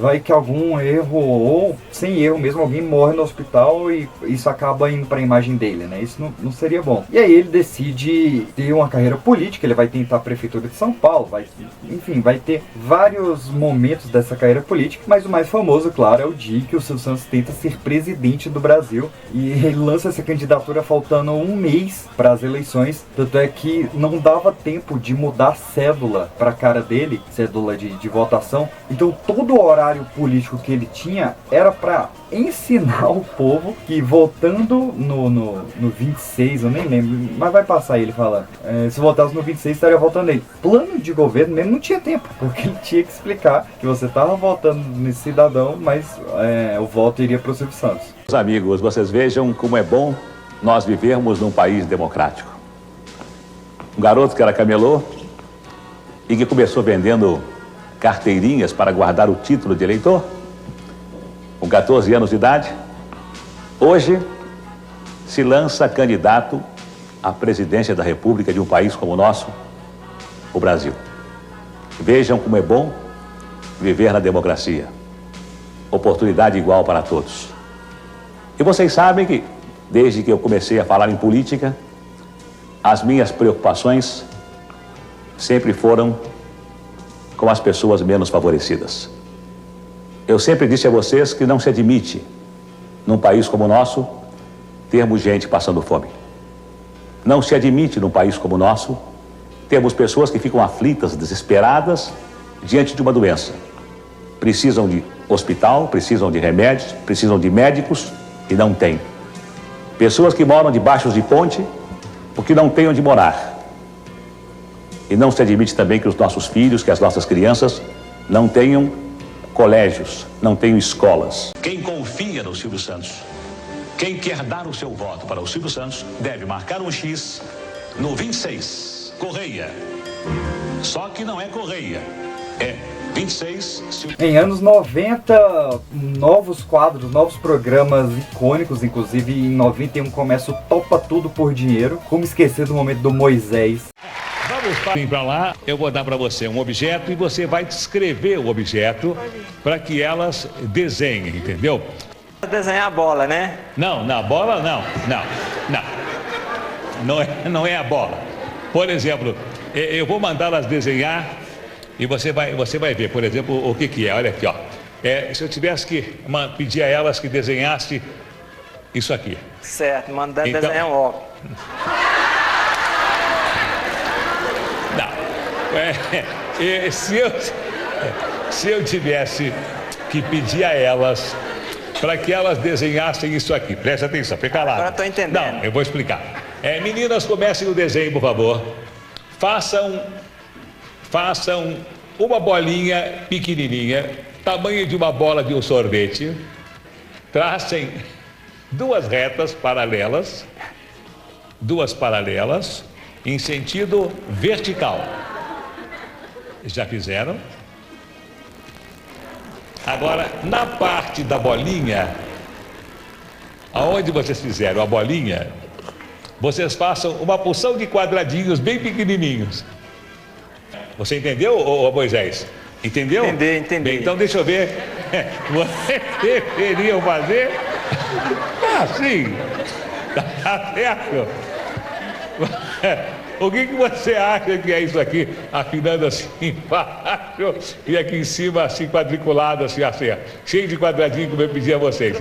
vai que algum erro, ou sem erro mesmo, alguém morre no hospital e isso acaba indo para a imagem dele, né? Isso não seria bom. E aí ele decide ter uma carreira política, ele vai tentar a prefeitura de São Paulo, vai ter vários momentos dessa carreira política, mas o mais famoso, claro, é o dia que o Silvio Santos tenta ser presidente do Brasil, e ele lança essa candidatura faltando um mês para as eleições. Tanto é que não dava tempo de mudar a cédula para a cara dele, cédula de votação. Então todo o horário político que ele tinha era para ensinar o povo que votando no 26, eu nem lembro, mas vai passar ele falando, se votasse no 26 estaria votando nele. Plano de governo mesmo não tinha tempo, porque ele tinha que explicar que você estava votando nesse cidadão, mas o voto iria para o Silvio Santos. Amigos, vocês vejam como é bom nós vivermos num país democrático. Um garoto que era camelô e que começou vendendo carteirinhas para guardar o título de eleitor, com 14 anos de idade, hoje se lança candidato à presidência da República de um país como o nosso, o Brasil. Vejam como é bom viver na democracia. Oportunidade igual para todos. E vocês sabem que, desde que eu comecei a falar em política, as minhas preocupações sempre foram com as pessoas menos favorecidas. Eu sempre disse a vocês que não se admite, num país como o nosso, termos gente passando fome. Não se admite, num país como o nosso, termos pessoas que ficam aflitas, desesperadas, diante de uma doença. Precisam de hospital, precisam de remédios, precisam de médicos e não têm. Pessoas que moram debaixo de ponte porque não têm onde morar. E não se admite também que os nossos filhos, que as nossas crianças não tenham colégios, não tenham escolas. Quem confia no Silvio Santos, quem quer dar o seu voto para o Silvio Santos, deve marcar um X no 26, Correia. Só que não é Correia, é 26... Em anos 90, novos quadros, novos programas icônicos, inclusive em 91 começa o Topa Tudo por Dinheiro. Como esquecer do momento do Moisés. Vamos para lá, eu vou dar para você um objeto e você vai descrever o objeto para que elas desenhem, entendeu? Desenhar a bola, né? Não, na bola não. Não é a bola. Por exemplo, eu vou mandá-las desenhar e você vai ver, por exemplo, o que é. Olha aqui, ó. Se eu tivesse que pedir a elas que desenhasse isso aqui. Certo, mandar então, desenhar um óculos. Se eu tivesse que pedir a elas para que elas desenhassem isso aqui, preste atenção, fica lá. Agora estou entendendo. Não, eu vou explicar. Meninas, comecem o desenho, por favor. Façam uma bolinha pequenininha, tamanho de uma bola de um sorvete. Tracem duas retas paralelas, em sentido vertical. Já fizeram? Agora, na parte da bolinha, aonde vocês fizeram a bolinha, vocês façam uma porção de quadradinhos bem pequenininhos. Você entendeu, ô Moisés? Entendeu? Entendi. Bem, então deixa eu ver. Vocês deveriam fazer assim. Tá certo? O que você acha que é isso aqui? Afinando assim embaixo e aqui em cima assim quadriculado, assim, cheio de quadradinho, como eu pedi a vocês.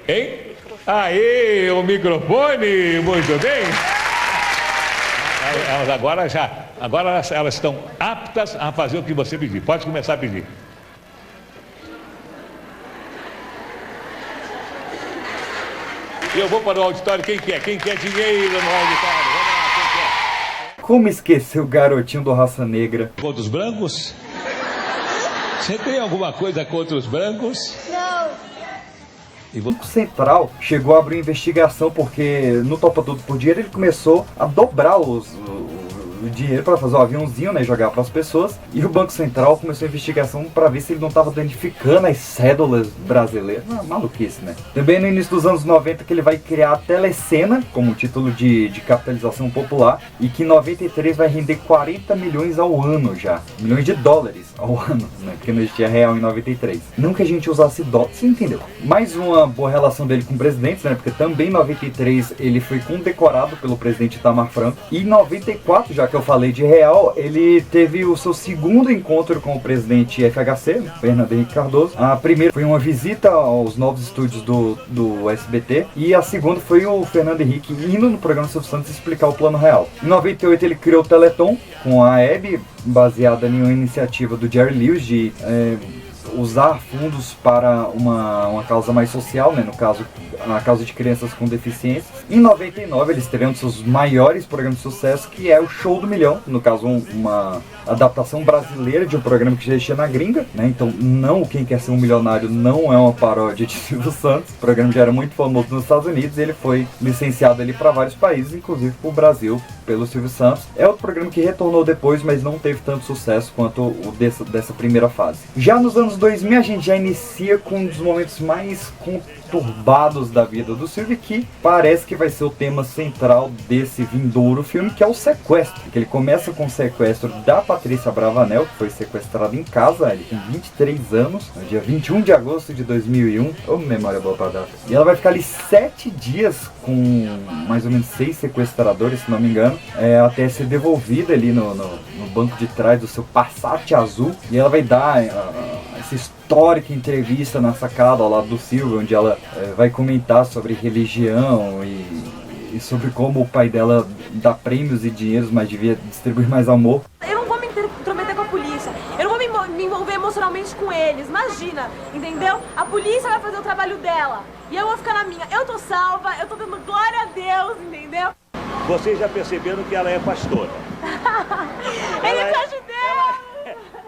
Hein? Aê, o microfone! Muito bem! Agora elas estão aptas a fazer o que você pedir. Pode começar a pedir. Eu vou para o auditório. Quem quer? Quem quer dinheiro no auditório? Vamos lá, quem quer? Como esquecer o garotinho do Raça Negra? Contra os brancos? Você tem alguma coisa contra os brancos? Não. O Banco Central chegou a abrir investigação porque no Topa Tudo por Dinheiro ele começou a dobrar o dinheiro para fazer o aviãozinho, né, jogar para as pessoas, e o Banco Central começou a investigação para ver se ele não estava danificando as cédulas brasileiras. Maluquice, né? Também no início dos anos 90 que ele vai criar a Telecena como título de capitalização popular, e que em 93 vai render 40 milhões ao ano já, milhões de dólares ao ano, né, porque não existia real em 93. Não que a gente usasse dólar, você entendeu? Mais uma boa relação dele com presidentes, né, porque também em 93 ele foi condecorado pelo presidente Itamar Franco, e em 94, já que eu falei de real, ele teve o seu segundo encontro com o presidente FHC, Fernando Henrique Cardoso. A primeira foi uma visita aos novos estúdios do SBT, e a segunda foi o Fernando Henrique indo no programa Silvio Santos explicar o Plano Real. Em 98 ele criou o Teleton com a Hebe, baseada em uma iniciativa do Jerry Lewis de usar fundos para uma causa mais social, né, no caso a causa de crianças com deficiências. Em 99 eles terão um dos seus maiores programas de sucesso, que é o Show do Milhão, no caso uma adaptação brasileira de um programa que já existia na gringa, né? Então não, Quem Quer Ser um Milionário não é uma paródia de Silvio Santos. O programa já era muito famoso nos Estados Unidos e ele foi licenciado ali para vários países, inclusive para o Brasil, pelo Silvio Santos. É outro programa que retornou depois, mas não teve tanto sucesso quanto o dessa primeira fase. Já nos anos 2000 a gente já inicia com um dos momentos mais conturbados da vida do Silvio, que parece que vai ser o tema central desse vindouro filme, que é o sequestro. Que ele começa com o sequestro da Patrícia Bravanel, que foi sequestrada em casa, ele com 23 anos, no dia 21 de agosto de 2001. Ô, memória boa pra data. E ela vai ficar ali 7 dias com mais ou menos 6 sequestradores, se não me engano, até ser devolvida ali no banco de trás do seu Passat azul. E ela vai dar essa histórica entrevista na sacada ao lado do Silvio, onde ela vai comentar sobre religião e sobre como o pai dela dá prêmios e dinheiros, mas devia distribuir mais amor. Eu não vou me intrometer com a polícia, eu não vou me envolver emocionalmente com eles, imagina, entendeu? A polícia vai fazer o trabalho dela e eu vou ficar na minha. Eu tô salva, eu tô dando glória a Deus, entendeu? Vocês já perceberam que ela é pastora. Ele te ajudou!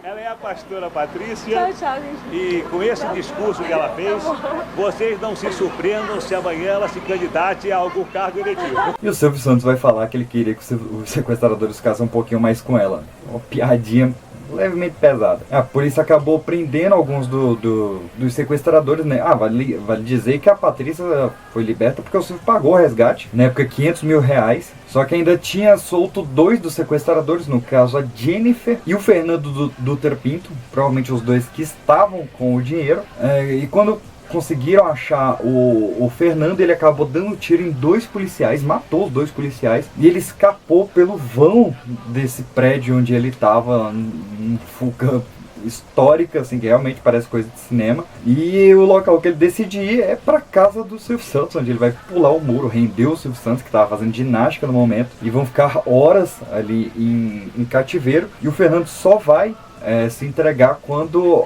Ela é a pastora Patrícia. Tchau, gente. E com esse discurso que ela fez, vocês não se surpreendam se amanhã ela se candidate a algum cargo eletivo. E o Silvio Santos vai falar que ele queria que os sequestradores ficassem um pouquinho mais com ela. Uma piadinha levemente pesada. A polícia acabou prendendo alguns dos sequestradores, né? Vale dizer que a Patrícia foi liberta porque o Silvio pagou o resgate, na época 500 mil reais. Só que ainda tinha solto 2 dos sequestradores, no caso a Jennifer e o Fernando Dutra Pinto, provavelmente os 2 que estavam com o dinheiro. E quando conseguiram achar o Fernando, ele acabou dando tiro em 2 policiais, matou os 2 policiais, e ele escapou pelo vão desse prédio onde ele estava, em fuga histórica, assim, que realmente parece coisa de cinema. E o local que ele decide ir é pra casa do Silvio Santos, onde ele vai pular o muro, render o Silvio Santos, que estava fazendo ginástica no momento, e vão ficar horas ali em cativeiro, e o Fernando só vai se entregar quando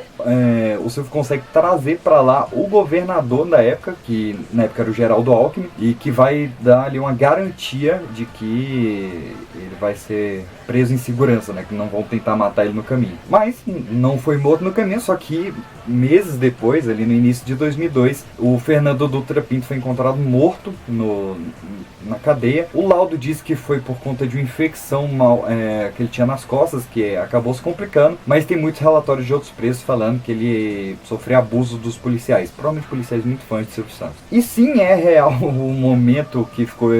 o Silvio consegue trazer para lá o governador da época, que na época era o Geraldo Alckmin, e que vai dar ali uma garantia de que ele vai ser preso em segurança, né, que não vão tentar matar ele no caminho. Mas não foi morto no caminho, só que meses depois, ali no início de 2002, o Fernando Dutra Pinto foi encontrado morto na cadeia. O laudo diz que foi por conta de uma infecção que ele tinha nas costas, que acabou se complicando. mas tem muitos relatórios de outros presos falando que ele sofreu abuso dos policiais, provavelmente policiais muito fãs de Silvio Santos. E sim, é real o momento que ficou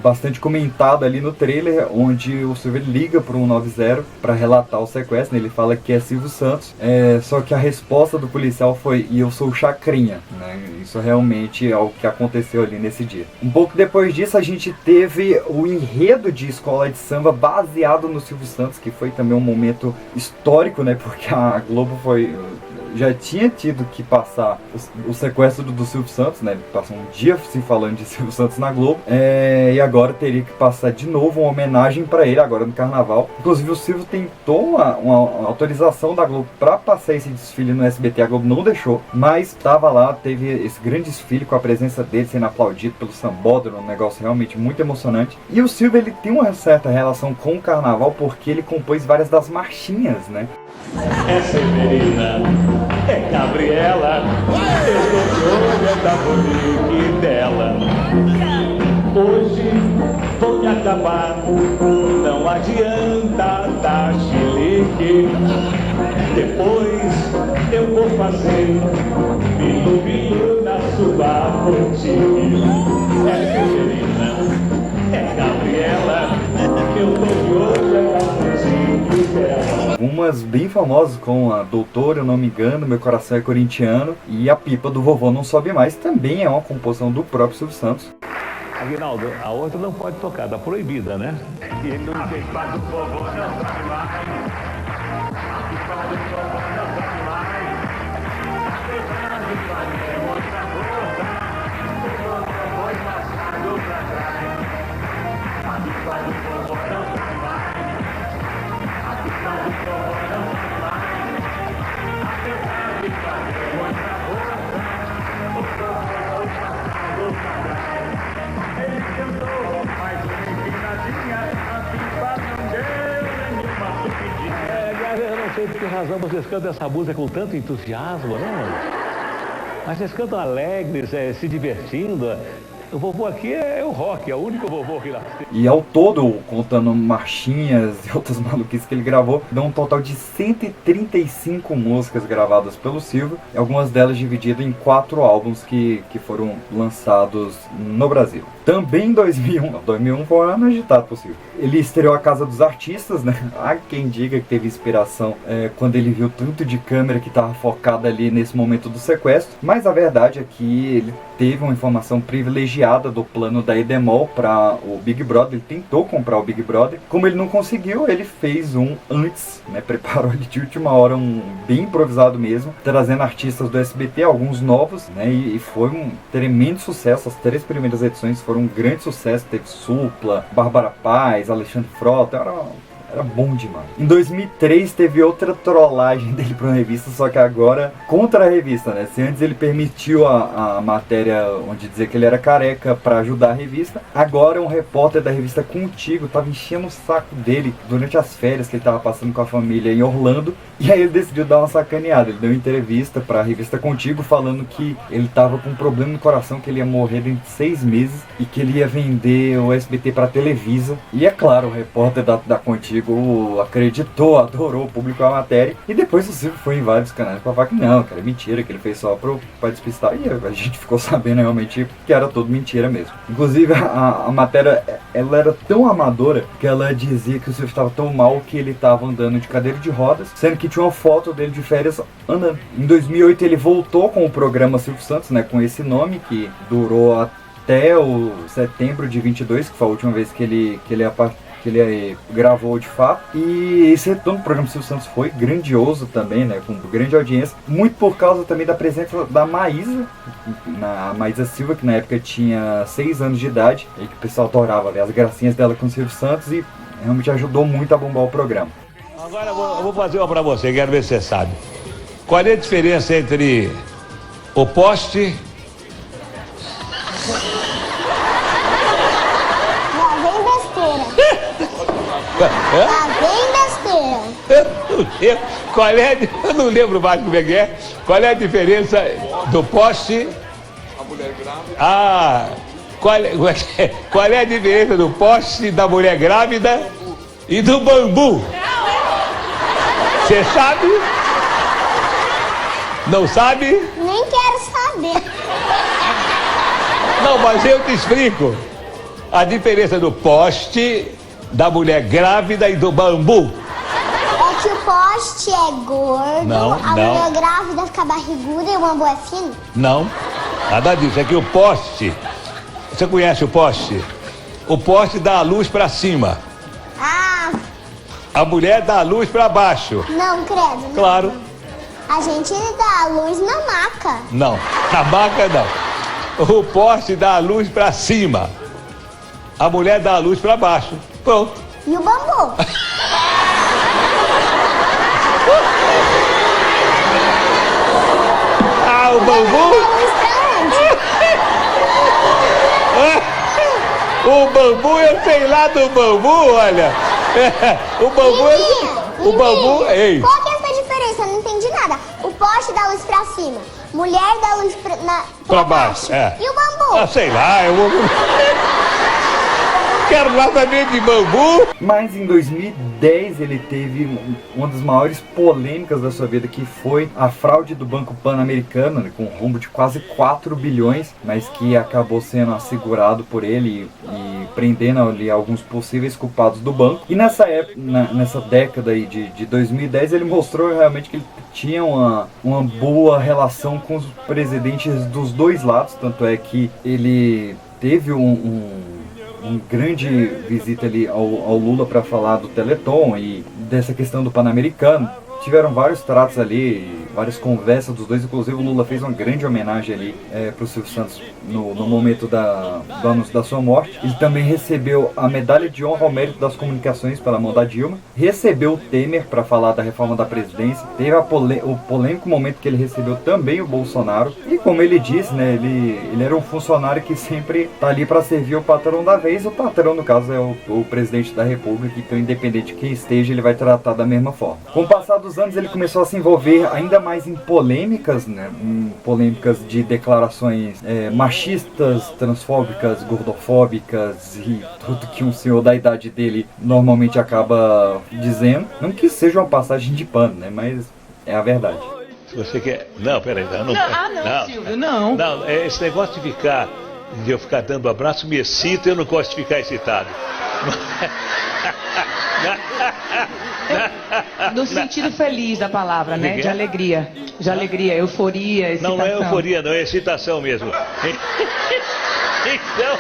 bastante comentado ali no trailer, onde o Silvio liga para o 190 para relatar o sequestro, né? Ele fala que é Silvio Santos, só que a resposta do policial foi: e eu sou o Chacrinha, né? Isso realmente é o que aconteceu ali nesse dia. Um pouco depois disso, a gente teve o enredo de Escola de Samba baseado no Silvio Santos, que foi também um momento histórico, né? Porque a Globo já tinha tido que passar o sequestro do Silvio Santos, né? Ele passou um dia se falando de Silvio Santos na Globo, e agora teria que passar de novo uma homenagem para ele agora no Carnaval. Inclusive o Silvio tentou uma autorização da Globo para passar esse desfile no SBT, a Globo não deixou, mas estava lá, teve esse grande desfile com a presença dele sendo aplaudido pelo sambódromo, um negócio realmente muito emocionante. E o Silvio, ele tem uma certa relação com o Carnaval porque ele compôs várias das marchinhas, né? É Severina, é Gabriela, estou de olho da bonique dela. Hoje vou me acabar, não adianta dar chilique. Depois eu vou fazer bilu-bilu na sua boutique. É Severina, é Gabriela, eu tô de olho da boutique dela. Algumas bem famosas, com a Doutor, eu não me engano, Meu Coração é Corintiano, e A Pipa do Vovô Não Sobe Mais, também é uma composição do próprio Silvio Santos. Aguinaldo, a outra não pode tocar, tá proibida, né? E ele não tem paz do vovô, não sobe mais. A pipa do vovô não sobe mais. A pipa é outra coisa. O vovô foi passado pra trás. A pipa do vovô não sobe mais. A pipa do vovô não sobe mais. A pipa é outra coisa. O vovô foi passado pra trás. Ele cantou mais uma empinadinha, a pipa não deu nenhuma subidinha. Eu não sei por que razão vocês cantam essa música com tanto entusiasmo, né? Mas vocês cantam alegres, se divertindo. O vovô aqui é o rock, é o único vovô que nasceu. E ao todo, contando marchinhas e outras maluquices que ele gravou, deu um total de 135 músicas gravadas pelo Silvio, e algumas delas divididas em 4 álbuns que foram lançados no Brasil. Também em 2001 foi um ano agitado pro Silvio. Ele estreou A Casa dos Artistas, né? Há quem diga que teve inspiração quando ele viu tanto de câmera que estava focada ali nesse momento do sequestro, mas a verdade é que ele teve uma informação privilegiada do plano da Edemol para o Big Brother. Ele tentou comprar o Big Brother, como ele não conseguiu, ele fez um antes, né? Preparou ele de última hora, um bem improvisado mesmo, trazendo artistas do SBT, alguns novos, né? E foi um tremendo sucesso. As 3 primeiras edições foram um grande sucesso. Teve Supla, Bárbara Paz, Alexandre Frota, era bom demais. Em 2003 teve outra trollagem dele para uma revista, só que agora contra a revista, né? Se antes ele permitiu a matéria onde dizia que ele era careca para ajudar a revista, agora um repórter da revista Contigo tava enchendo o saco dele durante as férias que ele tava passando com a família em Orlando, e aí ele decidiu dar uma sacaneada. Ele deu uma entrevista para a revista Contigo falando que ele tava com um problema no coração, que ele ia morrer dentro de 6 meses e que ele ia vender o SBT para Televisa. E é claro, o repórter da Contigo acreditou, adorou, publicou a matéria, e depois o Silvio foi em vários canais pra falar que não, cara, é mentira, que ele fez só pra despistar, e a gente ficou sabendo realmente que era tudo mentira mesmo. Inclusive a matéria, ela era tão amadora que ela dizia que o Silvio estava tão mal que ele estava andando de cadeira de rodas, sendo que tinha uma foto dele de férias andando. Em 2008 ele voltou com o programa Silvio Santos, né, com esse nome, que durou até o setembro de 22, que foi a última vez que ele gravou de fato. E esse retorno do programa Silvio Santos foi grandioso também, né, com grande audiência, muito por causa também da presença da Maísa, a Maísa Silva, que na época tinha 6 anos de idade, e que o pessoal adorava ver as gracinhas dela com o Silvio Santos, e realmente ajudou muito a bombar o programa. Agora eu vou fazer uma pra você, quero ver se você sabe. Qual é a diferença entre o poste... Eu não lembro mais como é que é. Qual é a diferença do poste? A mulher grávida. Qual é a diferença do poste da mulher grávida e do bambu? Você sabe? Não sabe? Nem quero saber. Não, mas eu te explico. A diferença do poste, da mulher grávida e do bambu. É que o poste é gordo, Não, a mulher grávida fica barriguda e o bambu é fino? Não, nada disso. É que o poste... Você conhece o poste? O poste dá a luz pra cima. Ah, A mulher dá a luz pra baixo. não, credo. Não. Claro. A gente dá a luz na maca. Não, na maca não. O poste dá a luz pra cima. A mulher dá a luz pra baixo. Pronto. E o bambu? Ah, o bambu? O bambu, eu sei lá do bambu, olha. O bambu é... O bambu... Ei. Qual que é essa diferença? Eu não entendi nada. O poste dá luz pra cima. Mulher dá luz pra baixo. É. E o bambu? Ah, sei lá, eu vou... Quero lá saber de bambu. Mas em 2010 ele teve uma das maiores polêmicas da sua vida, que foi a fraude do Banco Pan-Americano, né, com um rombo de quase 4 bilhões, mas que acabou sendo assegurado por ele e prendendo ali alguns possíveis culpados do banco. E nessa época, nessa década aí de 2010, ele mostrou realmente que ele tinha uma boa relação com os presidentes dos dois lados, tanto é que ele teve um grande visita ali ao Lula para falar do Teleton e dessa questão do Pan-Americano. Tiveram vários tratos ali, várias conversas dos dois, inclusive o Lula fez uma grande homenagem ali pro Silvio Santos no momento do anúncio da sua morte. Ele também recebeu a medalha de honra ao mérito das comunicações pela mão da Dilma, recebeu o Temer para falar da reforma da presidência, teve o polêmico momento que ele recebeu também o Bolsonaro, e como ele disse, né, ele era um funcionário que sempre tá ali para servir o patrão da vez. O patrão, no caso, é o presidente da República, então independente de quem esteja, ele vai tratar da mesma forma. Com o passar dos anos, ele começou a se envolver ainda mais em polêmicas, né? Em polêmicas de declarações machistas, transfóbicas, gordofóbicas e tudo que um senhor da idade dele normalmente acaba dizendo. Não que seja uma passagem de pano, né? Mas é a verdade. Se você quer... Não, peraí. Não, Silvio, não. Não, esse negócio de eu ficar dando abraço me excita, eu não gosto de ficar excitado. No sentido feliz da palavra, né? De alegria. De alegria, euforia, excitação. Não é euforia, não, é excitação mesmo. Então...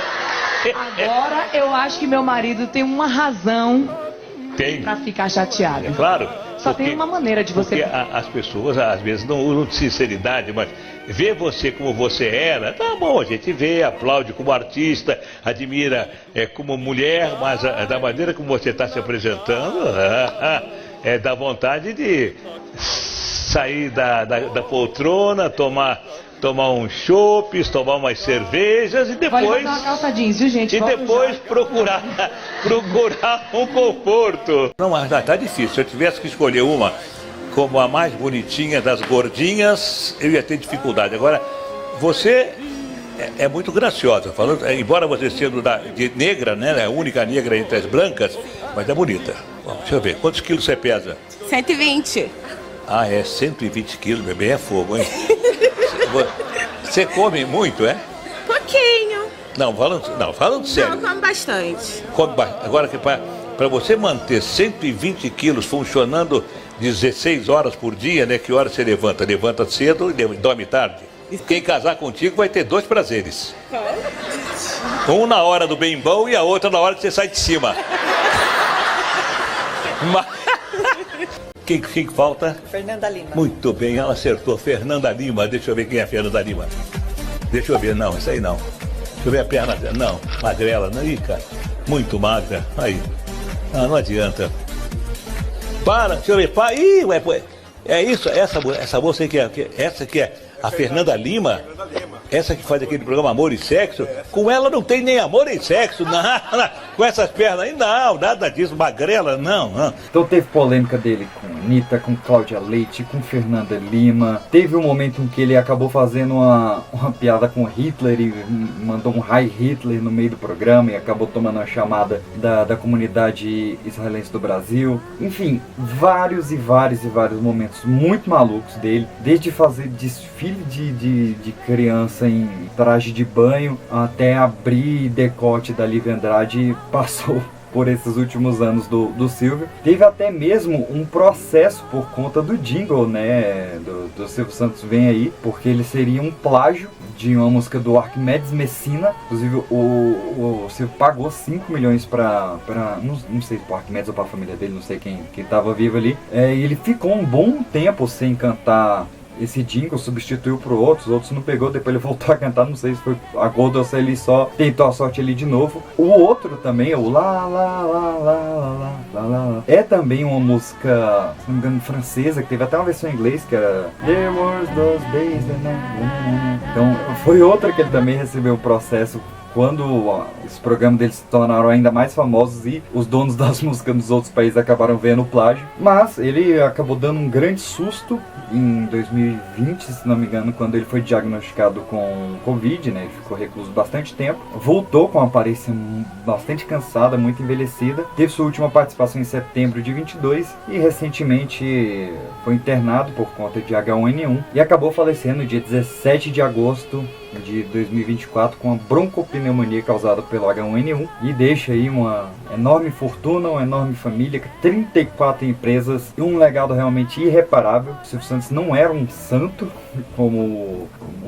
Agora eu acho que meu marido tem uma razão pra ficar chateado. É claro. Só tem uma maneira de você... Porque as pessoas, às vezes, não usam de sinceridade, mas vê você como você era, tá bom, a gente vê, aplaude como artista, admira como mulher, mas da maneira como você está se apresentando, dá vontade de sair da poltrona, tomar um chopp, tomar umas cervejas e depois... Vai botar uma calça jeans, viu, gente? E depois procurar um conforto. Não, mas tá difícil. Se eu tivesse que escolher uma como a mais bonitinha das gordinhas, eu ia ter dificuldade. Agora, você é muito graciosa, falando, embora você sendo de negra, né, a única negra entre as brancas, mas é bonita. Bom, deixa eu ver, quantos quilos você pesa? 120. Ah, 120 quilos, bebê, é fogo, hein? Você come muito, é? Pouquinho. Não, falando sério. Não, como bastante. Agora, que para você manter 120 quilos funcionando 16 horas por dia, né? Que hora você levanta? Levanta cedo e dorme tarde. Quem casar contigo vai ter dois prazeres. Um na hora do bem bom e a outra na hora que você sai de cima. Quem que falta? Fernanda Lima. Muito bem, ela acertou. Fernanda Lima. Deixa eu ver quem é a Fernanda Lima. Deixa eu ver, não, isso aí não. Deixa eu ver a perna dela. Não, magrela. Não, ih, cara. Muito magra. Aí. Ah, não adianta. Para, deixa eu ver. Ih, ué, é isso, essa moça aí essa que é a Fernanda Lima. essa que faz aquele programa Amor e Sexo, com ela não tem nem amor e sexo, não. Com essas pernas aí, não, nada disso, magrela, não. Então teve polêmica dele com Anitta, com Cláudia Leite, com Fernanda Lima. Teve um momento em que ele acabou fazendo uma piada com Hitler e mandou um Heil Hitler no meio do programa e acabou tomando uma chamada da comunidade israelense do Brasil. Enfim, vários momentos muito malucos dele, desde fazer desfile de criança em traje de banho até abrir decote da Lívia Andrade, passou por esses últimos anos do Silvio. Teve até mesmo um processo por conta do jingle, né, do Silvio Santos Vem Aí, porque ele seria um plágio de uma música do Arquimedes Messina. Inclusive o Silvio pagou 5 milhões pra não sei se pro Arquimedes ou pra família dele, não sei quem tava vivo ali. E ele ficou um bom tempo sem cantar esse jingle, substituiu por outros não pegou, depois ele voltou a cantar, não sei se foi a Gold ou se ele só tentou a sorte ali de novo. O outro também, o lá, lá, lá, lá, lá, lá, é também uma música, se não me engano, francesa, que teve até uma versão em inglês, que era There was those days, então foi outra que ele também recebeu o processo quando os programas deles se tornaram ainda mais famosos e os donos das músicas dos outros países acabaram vendo o plágio. Mas ele acabou dando um grande susto em 2020, se não me engano, quando ele foi diagnosticado com Covid, né? Ele ficou recluso bastante tempo. Voltou com uma aparência bastante cansada, muito envelhecida. Teve sua última participação em setembro de 22 e recentemente foi internado por conta de H1N1 e acabou falecendo no dia 17 de agosto de 2024 com uma broncopneumonia causada pelo H1N1 e deixa aí uma enorme fortuna, uma enorme família, 34 empresas e um legado realmente irreparável. O Silvio Santos não era um santo, como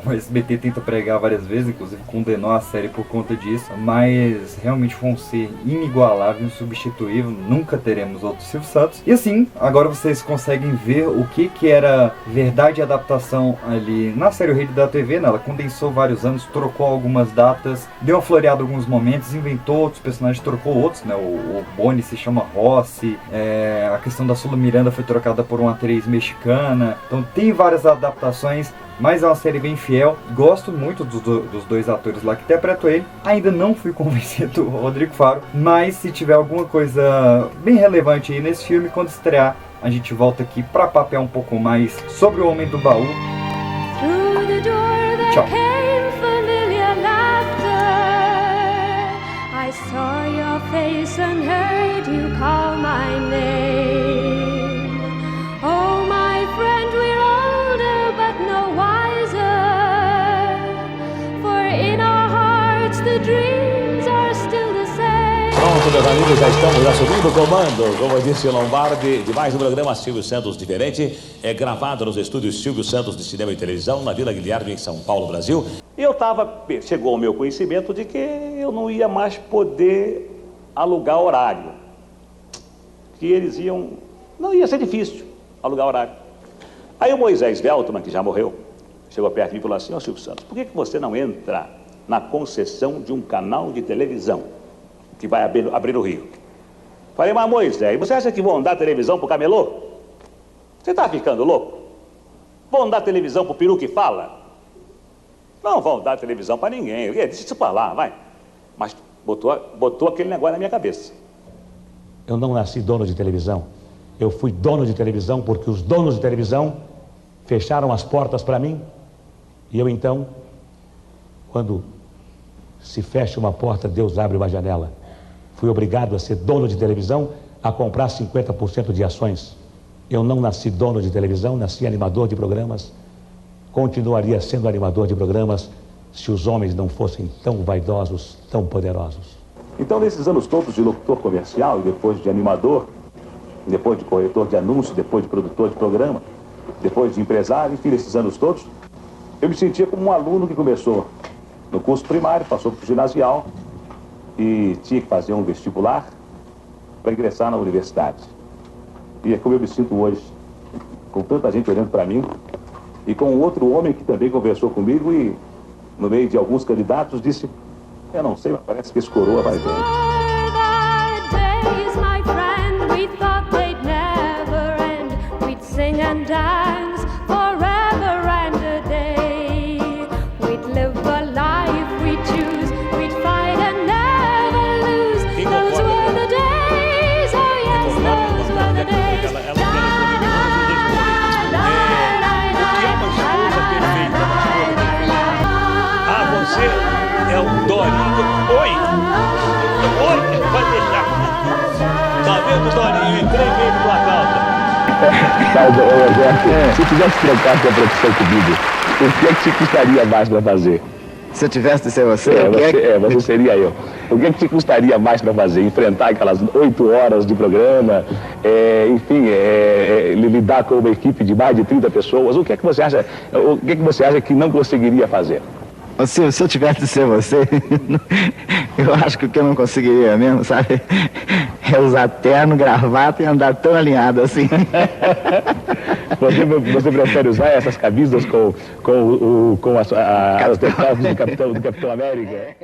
o SBT tenta pregar várias vezes, inclusive condenou a série por conta disso, mas realmente foi um ser inigualável, insubstituível, nunca teremos outro Silvio Santos. E assim, agora vocês conseguem ver o que era verdade e adaptação ali na série O Rei da TV, né? Ela condensou vários anos, trocou algumas datas, deu uma floreada em alguns momentos, inventou outros personagens, trocou outros, né? O Boni se chama Rossi, a questão da Sula Miranda foi trocada por uma atriz mexicana, então tem várias adaptações, mas é uma série bem fiel. Gosto muito dos dois atores lá que interpretam ele. Ainda não fui convencido do Rodrigo Faro, mas se tiver alguma coisa bem relevante aí nesse filme, quando estrear, a gente volta aqui para papear um pouco mais sobre o Homem do Baú. Tchau. I saw your face and heard you call my name. Oh, my friend, we're older but no wiser, for in our hearts the dreams are still the same. Pronto, meus amigos, já estamos assumindo o comando, como disse Lombardi, de mais um programa Silvio Santos Diferente, gravado nos estúdios Silvio Santos de Cinema e Televisão, na Vila Guilherme, em São Paulo, Brasil. E chegou ao meu conhecimento de que eu não ia mais poder alugar horário. Que eles não ia ser difícil alugar horário. Aí o Moisés Veltman, que já morreu, chegou perto de mim e falou assim: ó Silvio Santos, por que você não entra na concessão de um canal de televisão que vai abrir no Rio? Falei, mas Moisés, você acha que vão dar televisão pro camelô? Você tá ficando louco? Vão dar televisão pro peru que fala? Não vão dar televisão para ninguém. Deixa isso para lá, vai. Mas botou aquele negócio na minha cabeça. Eu não nasci dono de televisão. Eu fui dono de televisão porque os donos de televisão fecharam as portas para mim. E eu então, quando se fecha uma porta, Deus abre uma janela. Fui obrigado a ser dono de televisão, a comprar 50% de ações. Eu não nasci dono de televisão, nasci animador de programas. Continuaria sendo animador de programas se os homens não fossem tão vaidosos, tão poderosos. Então, nesses anos todos de locutor comercial, e depois de animador, depois de corretor de anúncios, depois de produtor de programa, depois de empresário, enfim, nesses anos todos, eu me sentia como um aluno que começou no curso primário, passou para o ginasial e tinha que fazer um vestibular para ingressar na universidade. E é como eu me sinto hoje, com tanta gente olhando para mim, e com outro homem que também conversou comigo e, no meio de alguns candidatos, disse: eu não sei, mas parece que esse coroa vai bem. Sing and dance forever and a day. We'd live Se tivesse trocado sua profissão comigo, o que é que te custaria mais para fazer? Se eu tivesse de ser você? Você seria eu. O que é que te custaria mais para fazer? Enfrentar aquelas 8 horas de programa, lidar com uma equipe de mais de 30 pessoas? O que é que você acha, que não conseguiria fazer? Se eu tivesse de ser você, eu acho que o que eu não conseguiria mesmo, sabe? É usar terno, gravata e andar tão alinhado assim. Você prefere usar essas camisas com as detalhes do Capitão América?